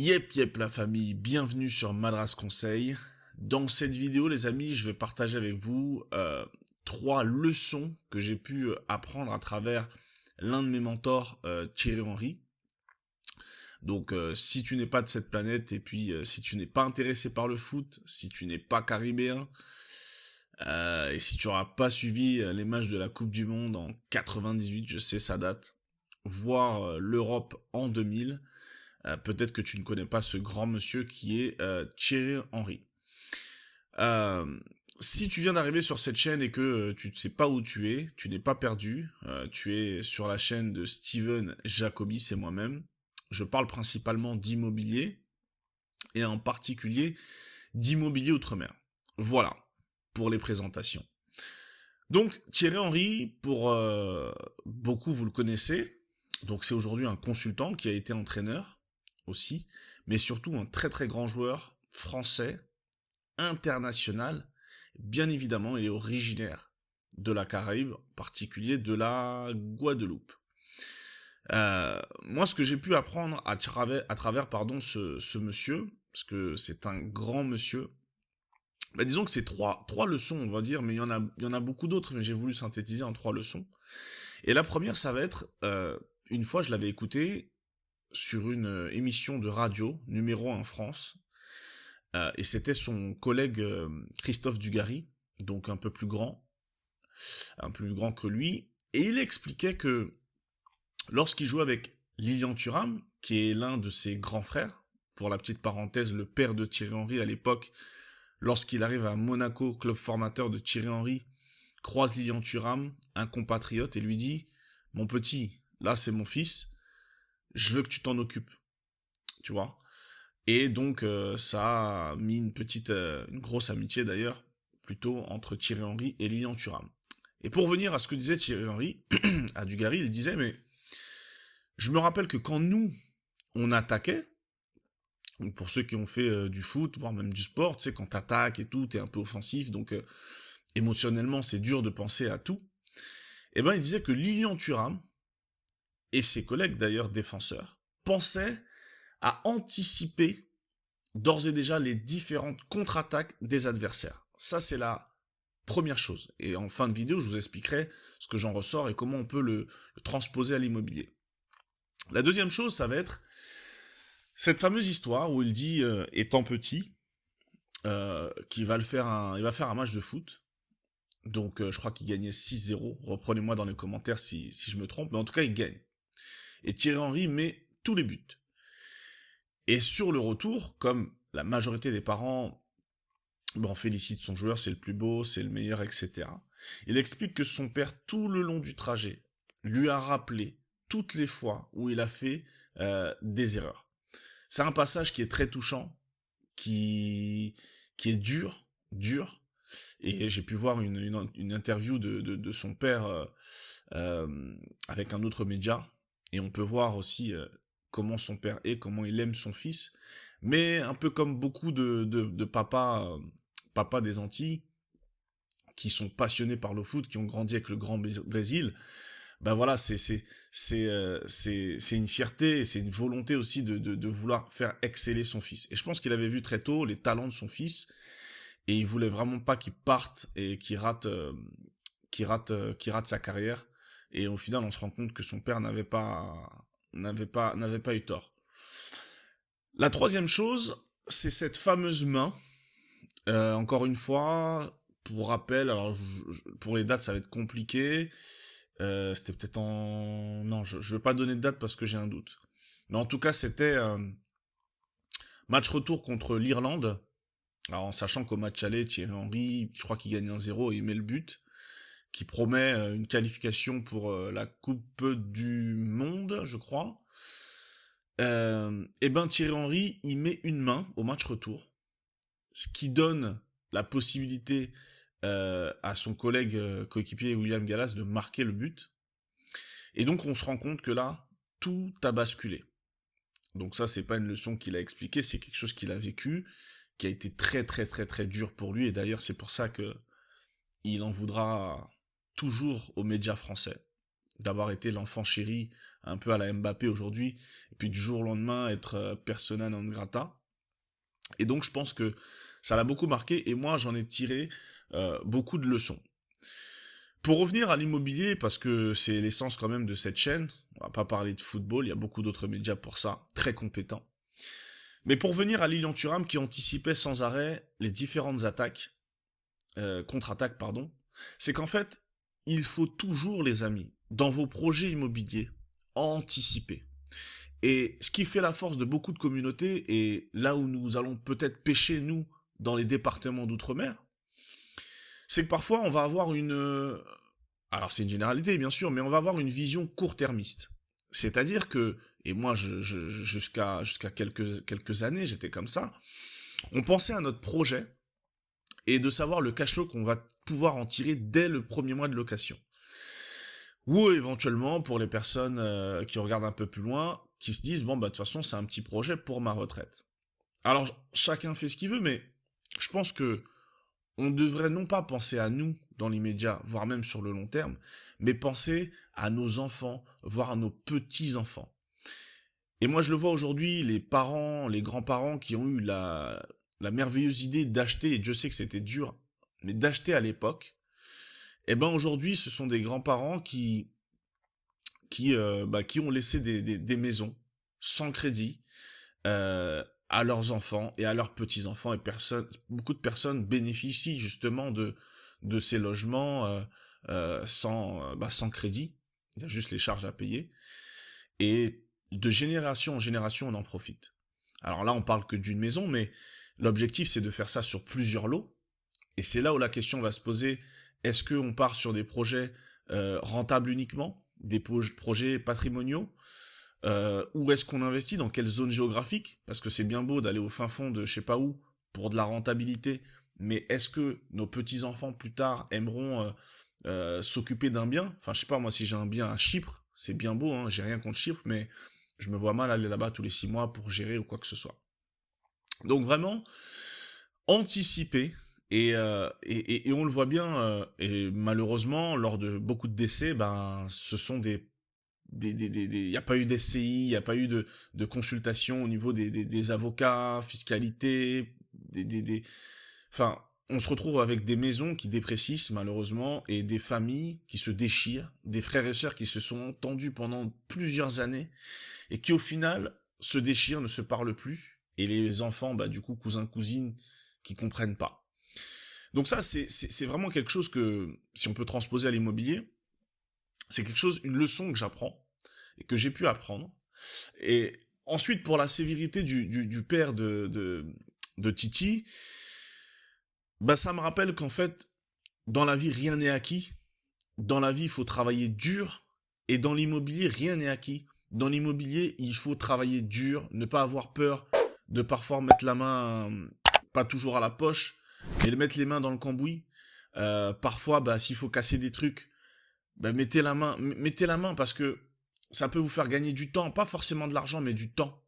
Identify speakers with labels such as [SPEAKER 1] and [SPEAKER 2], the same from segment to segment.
[SPEAKER 1] Yep la famille, bienvenue sur Madras Conseil. Dans cette vidéo les amis, je vais partager avec vous 3 leçons que j'ai pu apprendre à travers l'un de mes mentors, Thierry Henry. Donc si tu n'es pas de cette planète et puis si tu n'es pas intéressé par le foot, si tu n'es pas caribéen, et si tu n'auras pas suivi les matchs de la Coupe du Monde en 98, je sais ça date, voire l'Europe en 2000, peut-être que tu ne connais pas ce grand monsieur qui est Thierry Henry. Si tu viens d'arriver sur cette chaîne et que tu ne sais pas où tu n'es pas perdu, tu es sur la chaîne de Steven Jacobi, c'est moi-même. Je parle principalement d'immobilier, et en particulier d'immobilier outre-mer. Voilà, pour les présentations. Donc Thierry Henry, pour beaucoup vous le connaissez, donc c'est aujourd'hui un consultant qui a été entraîneur aussi, mais surtout un très très grand joueur français, international. Bien évidemment, il est originaire de la Caraïbe, en particulier de la Guadeloupe. Moi, ce que j'ai pu apprendre à travers ce monsieur, parce que c'est un grand monsieur, disons que c'est trois leçons, on va dire, mais il y en a beaucoup d'autres, mais j'ai voulu synthétiser en 3 leçons. Et la première, ça va être, une fois je l'avais écouté sur une émission de radio, numéro 1 en France, et c'était son collègue Christophe Dugarry, donc un peu plus grand que lui, et il expliquait que lorsqu'il jouait avec Lilian Thuram, qui est l'un de ses grands frères, pour la petite parenthèse, le père de Thierry Henry à l'époque, lorsqu'il arrive à Monaco, club formateur de Thierry Henry, croise Lilian Thuram, un compatriote, et lui dit « Mon petit, là c'est mon fils, je veux que tu t'en occupes. » Tu vois ? Et donc ça a mis une grosse amitié d'ailleurs, plutôt entre Thierry Henry et Lilian Thuram. Et pour revenir à ce que disait Thierry Henry, à Dugarry, il disait, mais je me rappelle que quand nous, on attaquait, donc pour ceux qui ont fait du foot, voire même du sport, tu sais, quand t'attaques et tout, t'es un peu offensif, donc émotionnellement, c'est dur de penser à tout. Et ben, il disait que Lilian Thuram, et ses collègues d'ailleurs défenseurs, pensaient à anticiper d'ores et déjà les différentes contre-attaques des adversaires. Ça, c'est la première chose. Et en fin de vidéo, je vous expliquerai ce que j'en ressors et comment on peut le transposer à l'immobilier. La deuxième chose, ça va être cette fameuse histoire où il dit, étant petit, qu'il va faire un match de foot. Donc, je crois qu'il gagnait 6-0. Reprenez-moi dans les commentaires si je me trompe. Mais en tout cas, il gagne. Et Thierry Henry met tous les buts. Et sur le retour, comme la majorité des parents félicite son joueur, c'est le plus beau, c'est le meilleur, etc. Il explique que son père, tout le long du trajet, lui a rappelé toutes les fois où il a fait des erreurs. C'est un passage qui est très touchant, qui est dur, et j'ai pu voir une interview de son père avec un autre média, et on peut voir aussi comment son père est, comment il aime son fils, mais un peu comme beaucoup de papas des Antilles, qui sont passionnés par le foot, qui ont grandi avec le Grand Brésil, ben voilà, c'est une fierté, c'est une volonté aussi de vouloir faire exceller son fils. Et je pense qu'il avait vu très tôt les talents de son fils, et il voulait vraiment pas qu'il parte et qu'il rate sa carrière. Et au final, on se rend compte que son père n'avait pas eu tort. La troisième chose, c'est cette fameuse main. Encore une fois, pour rappel, alors pour les dates, ça va être compliqué. C'était peut-être en... Non, je veux pas donner de date parce que j'ai un doute. Mais en tout cas, c'était match retour contre l'Irlande. Alors en sachant qu'au match aller, Thierry Henry, je crois qu'il gagne 1-0 et il met le but, qui promet une qualification pour la Coupe du Monde, je crois. Et ben Thierry Henry, il met une main au match retour, ce qui donne la possibilité à son collègue coéquipier William Gallas de marquer le but. Et donc on se rend compte que là, tout a basculé. Donc ça, c'est pas une leçon qu'il a expliquée, c'est quelque chose qu'il a vécu, qui a été très très très très dur pour lui, et d'ailleurs c'est pour ça que il en voudra toujours aux médias français. d'avoir été l'enfant chéri, un peu à la Mbappé aujourd'hui, et puis du jour au lendemain être persona non grata. Et donc je pense que ça l'a beaucoup marqué, et moi j'en ai tiré beaucoup de leçons. Pour revenir à l'immobilier, parce que c'est l'essence quand même de cette chaîne, on va pas parler de football, il y a beaucoup d'autres médias pour ça, très compétents. Mais pour venir à Lilian Thuram qui anticipait sans arrêt les différentes attaques, contre-attaques pardon, c'est qu'en fait, il faut toujours les amis, dans vos projets immobiliers, anticiper. Et ce qui fait la force de beaucoup de communautés, et là où nous allons peut-être pêcher nous dans les départements d'outre-mer, c'est que parfois on va avoir alors c'est une généralité bien sûr, mais on va avoir une vision court-termiste. C'est-à-dire que, et moi jusqu'à quelques années j'étais comme ça, on pensait à notre projet et de savoir le cash flow qu'on va pouvoir en tirer dès le premier mois de location. Ou éventuellement pour les personnes qui regardent un peu plus loin, qui se disent bon bah de toute façon c'est un petit projet pour ma retraite. Alors chacun fait ce qu'il veut, mais je pense que on devrait non pas penser à nous dans l'immédiat, voire même sur le long terme, mais penser à nos enfants, voire à nos petits-enfants. Et moi je le vois aujourd'hui, les parents, les grands-parents qui ont eu la merveilleuse idée d'acheter, et Dieu sait que c'était dur, mais d'acheter à l'époque, et ben aujourd'hui ce sont des grands-parents qui ont laissé des maisons sans crédit, à leurs enfants et à leurs petits-enfants, et beaucoup de personnes bénéficient justement de ces logements sans crédit. Il y a juste les charges à payer. Et de génération en génération, on en profite. Alors là, on parle que d'une maison, mais l'objectif, c'est de faire ça sur plusieurs lots. Et c'est là où la question va se poser, est-ce qu'on part sur des projets rentables uniquement, des projets patrimoniaux, où est-ce qu'on investit, dans quelle zone géographique, parce que c'est bien beau d'aller au fin fond de je sais pas où pour de la rentabilité, mais est-ce que nos petits-enfants plus tard aimeront s'occuper d'un bien? Enfin je sais pas, moi si j'ai un bien à Chypre, c'est bien beau, hein, j'ai rien contre Chypre, mais je me vois mal aller là-bas tous les 6 mois pour gérer ou quoi que ce soit. Donc vraiment, anticiper, et on le voit bien, et malheureusement, lors de beaucoup de décès, ben, ce sont il n'y a pas eu d'SCI, il n'y a pas eu de consultation au niveau des avocats, fiscalité, enfin, on se retrouve avec des maisons qui déprécissent malheureusement, et des familles qui se déchirent, des frères et sœurs qui se sont entendus pendant plusieurs années, et qui au final se déchirent, ne se parlent plus, et les enfants, bah du coup, cousins, cousines, qui comprennent pas. Donc ça, c'est vraiment quelque chose que, si on peut transposer à l'immobilier, c'est quelque chose, une leçon que j'apprends, et que j'ai pu apprendre. Et ensuite, pour la sévérité du père de Titi, bah ça me rappelle qu'en fait, dans la vie, rien n'est acquis. Dans la vie, il faut travailler dur, et dans l'immobilier, rien n'est acquis. Dans l'immobilier, il faut travailler dur, ne pas avoir peur de parfois mettre la main, pas toujours à la poche, mais de mettre les mains dans le cambouis. Parfois, bah, s'il faut casser des trucs, bah, mettez la main parce que ça peut vous faire gagner du temps, pas forcément de l'argent, mais du temps.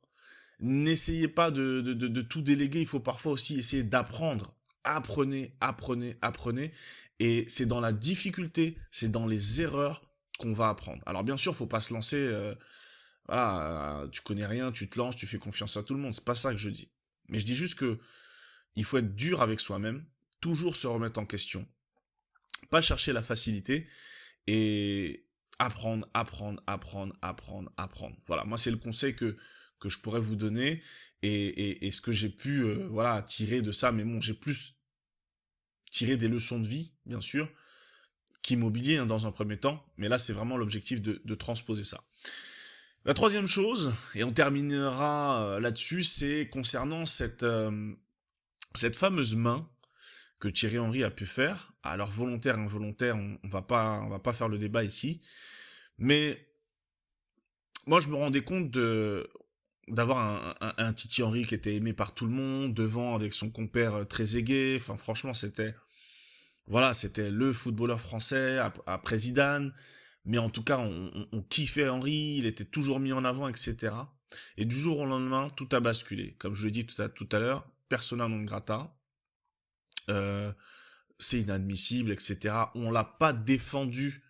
[SPEAKER 1] N'essayez pas de tout déléguer, il faut parfois aussi essayer d'apprendre. Apprenez, apprenez, apprenez. Et c'est dans la difficulté, c'est dans les erreurs qu'on va apprendre. Alors bien sûr, faut pas se lancer, voilà, tu connais rien, tu te lances, tu fais confiance à tout le monde, c'est pas ça que je dis. Mais je dis juste que il faut être dur avec soi-même, toujours se remettre en question, pas chercher la facilité, et apprendre, apprendre, apprendre, apprendre, apprendre. Voilà, moi c'est le conseil que je pourrais vous donner, et ce que j'ai pu voilà, tirer de ça, mais bon, j'ai plus tiré des leçons de vie, bien sûr, qu'immobilier hein, dans un premier temps, mais là c'est vraiment l'objectif de transposer ça. La troisième chose, et on terminera là-dessus, c'est concernant cette fameuse main que Thierry Henry a pu faire. Alors volontaire, involontaire, on va pas faire le débat ici, mais moi je me rendais compte d'avoir un Titi Henry qui était aimé par tout le monde, devant avec son compère très aigué. Enfin franchement c'était le footballeur français après Zidane, mais en tout cas on kiffait Henry, il était toujours mis en avant, etc. Et du jour au lendemain tout a basculé, comme je l'ai dit tout à l'heure, persona non grata. C'est inadmissible, etc. On l'a pas défendu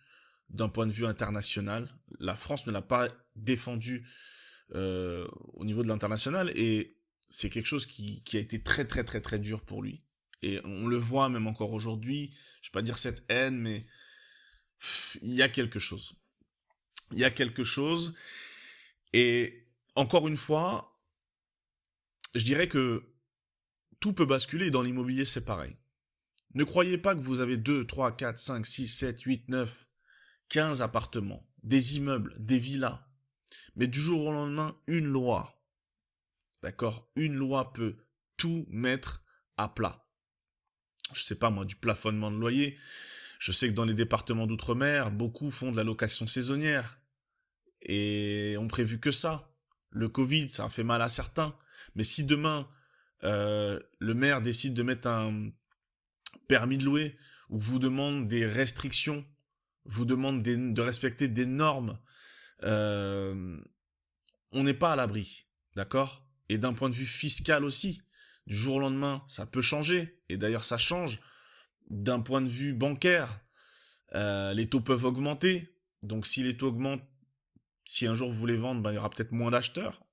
[SPEAKER 1] d'un point de vue international. La France ne l'a pas défendu au niveau de l'international, et c'est quelque chose qui a été très très très très dur pour lui. Et on le voit même encore aujourd'hui, je vais pas dire cette haine, mais il y a quelque chose. Il y a quelque chose, et encore une fois, je dirais que tout peut basculer, dans l'immobilier c'est pareil. Ne croyez pas que vous avez 2, 3, 4, 5, 6, 7, 8, 9, 15 appartements, des immeubles, des villas. Mais du jour au lendemain, une loi, d'accord? Une loi peut tout mettre à plat. Je sais pas moi, du plafonnement de loyer. Je sais que dans les départements d'outre-mer, beaucoup font de la location saisonnière et ont prévu que ça. Le Covid, ça a fait mal à certains. Mais si demain, le maire décide de mettre un permis de louer, ou vous demande des restrictions, vous demande de respecter des normes, on n'est pas à l'abri, d'accord? Et d'un point de vue fiscal aussi, du jour au lendemain, ça peut changer, et d'ailleurs ça change. D'un point de vue bancaire, les taux peuvent augmenter, donc si les taux augmentent, si un jour vous voulez vendre, ben, il y aura peut-être moins d'acheteurs,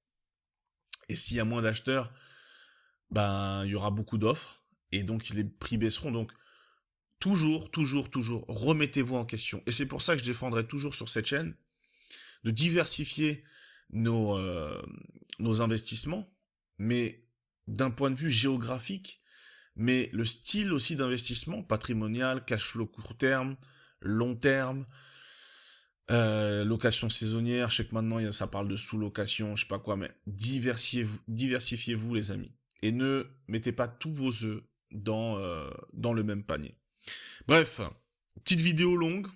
[SPEAKER 1] et s'il y a moins d'acheteurs, ben, il y aura beaucoup d'offres, et donc les prix baisseront, donc toujours, toujours, toujours, remettez-vous en question. Et c'est pour ça que je défendrai toujours sur cette chaîne de diversifier nos investissements, mais d'un point de vue géographique, mais le style aussi d'investissement, patrimonial, cash flow court terme, long terme, location saisonnière, je sais que maintenant ça parle de sous-location, je sais pas quoi, mais diversifiez-vous les amis. Et ne mettez pas tous vos œufs dans le même panier. Bref, petite vidéo longue,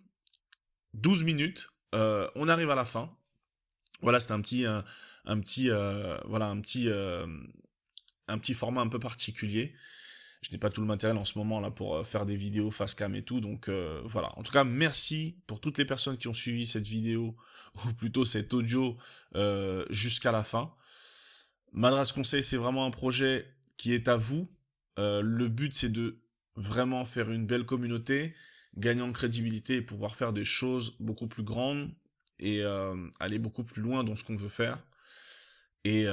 [SPEAKER 1] 12 minutes, on arrive à la fin. Voilà, c'était un petit format un peu particulier. Je n'ai pas tout le matériel en ce moment là pour faire des vidéos face cam et tout, donc voilà. En tout cas, merci pour toutes les personnes qui ont suivi cette vidéo, ou plutôt cet audio, jusqu'à la fin. Madras Conseil, c'est vraiment un projet qui est à vous. Le but, c'est de vraiment faire une belle communauté, gagner en crédibilité et pouvoir faire des choses beaucoup plus grandes et aller beaucoup plus loin dans ce qu'on veut faire. Et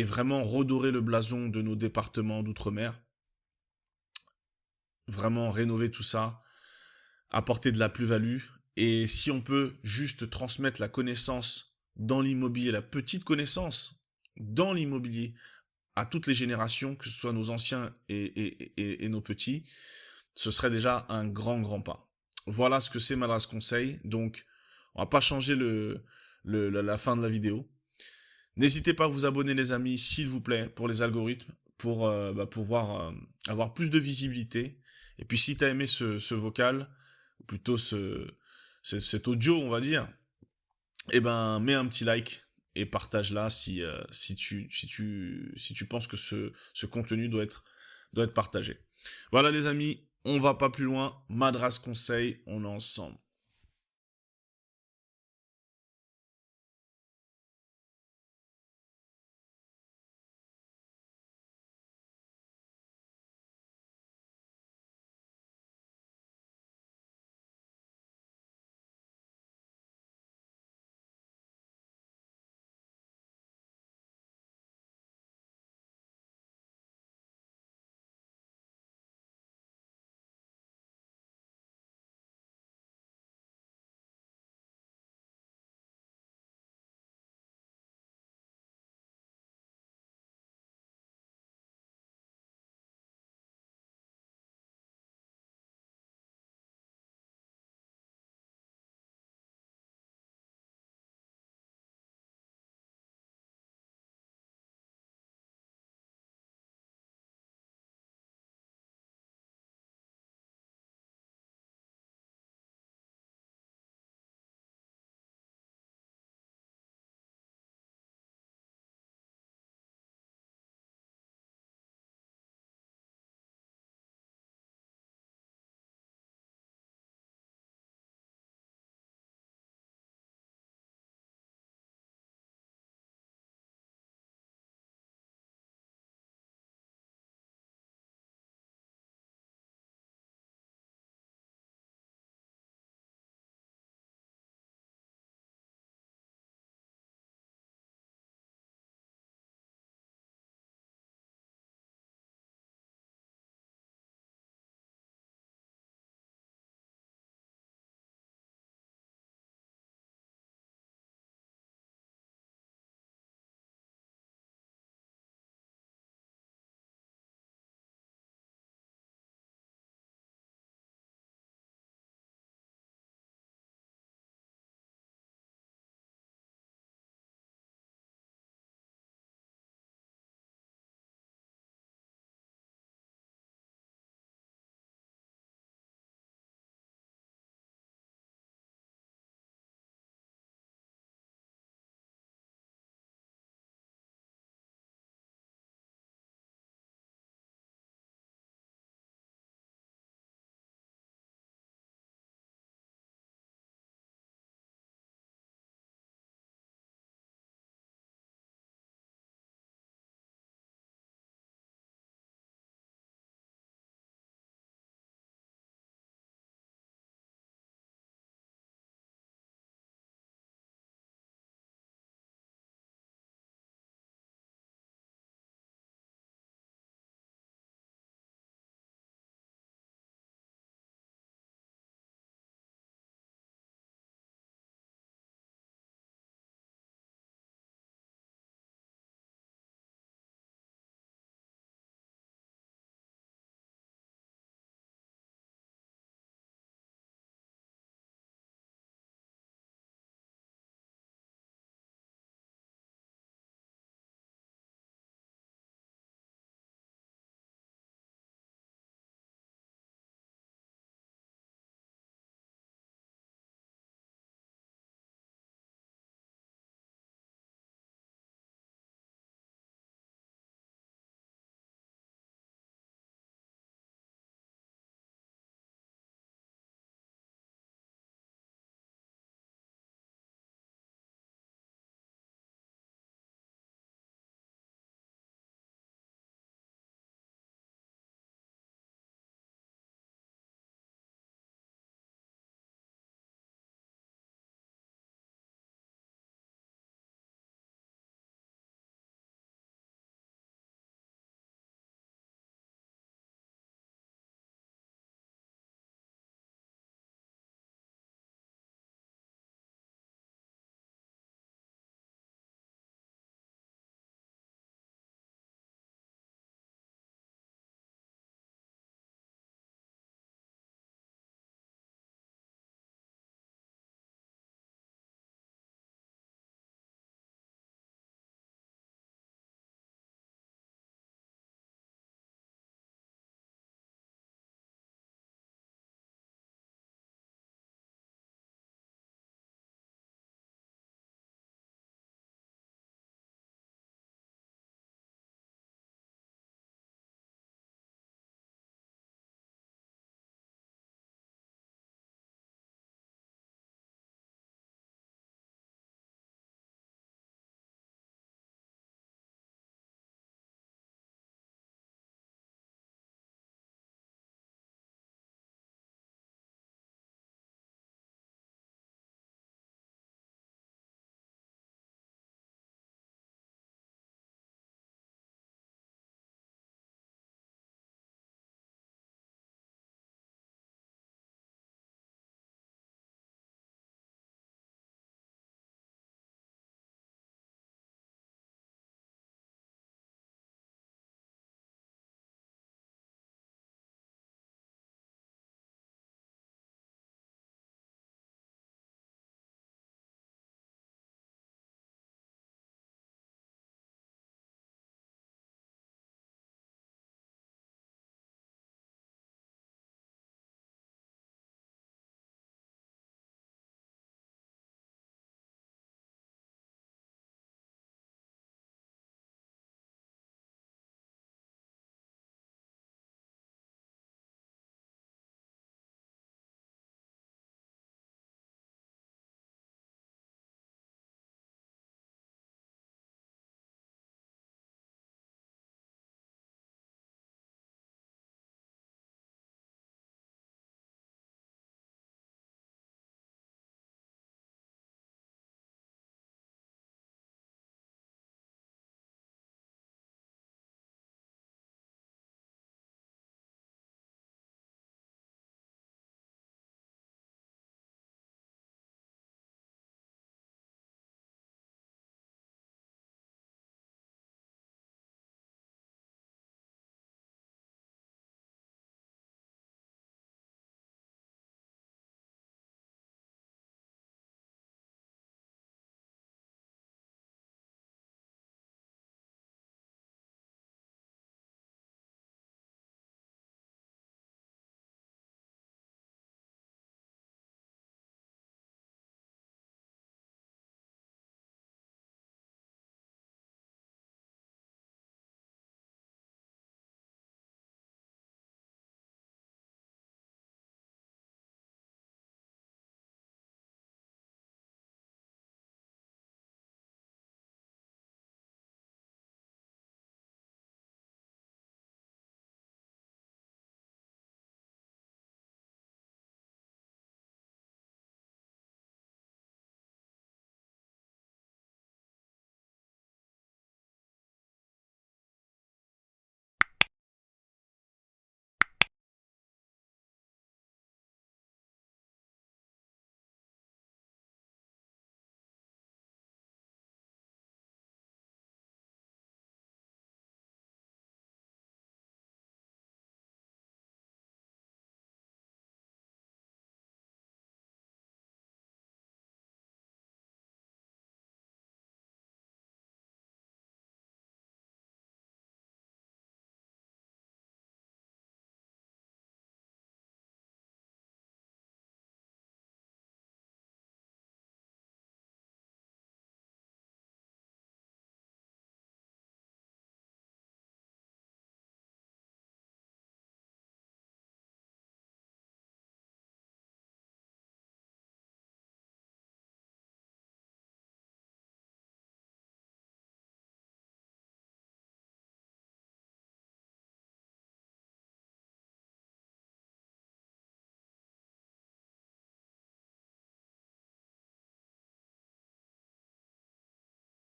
[SPEAKER 1] vraiment redorer le blason de nos départements d'outre-mer. Vraiment rénover tout ça, apporter de la plus-value. Et si on peut juste transmettre la connaissance dans l'immobilier, la petite connaissance dans l'immobilier, à toutes les générations, que ce soit nos anciens et nos petits, ce serait déjà un grand, grand pas. Voilà ce que c'est Madras Conseil. Donc, on va pas changer la fin de la vidéo. N'hésitez pas à vous abonner les amis, s'il vous plaît, pour les algorithmes, pour pouvoir avoir plus de visibilité. Et puis si tu as aimé ce vocal, ou plutôt cet audio, on va dire, eh ben mets un petit like et partage-la si tu penses que ce contenu doit être partagé. Voilà les amis, on va pas plus loin. Madras Conseil, on est ensemble.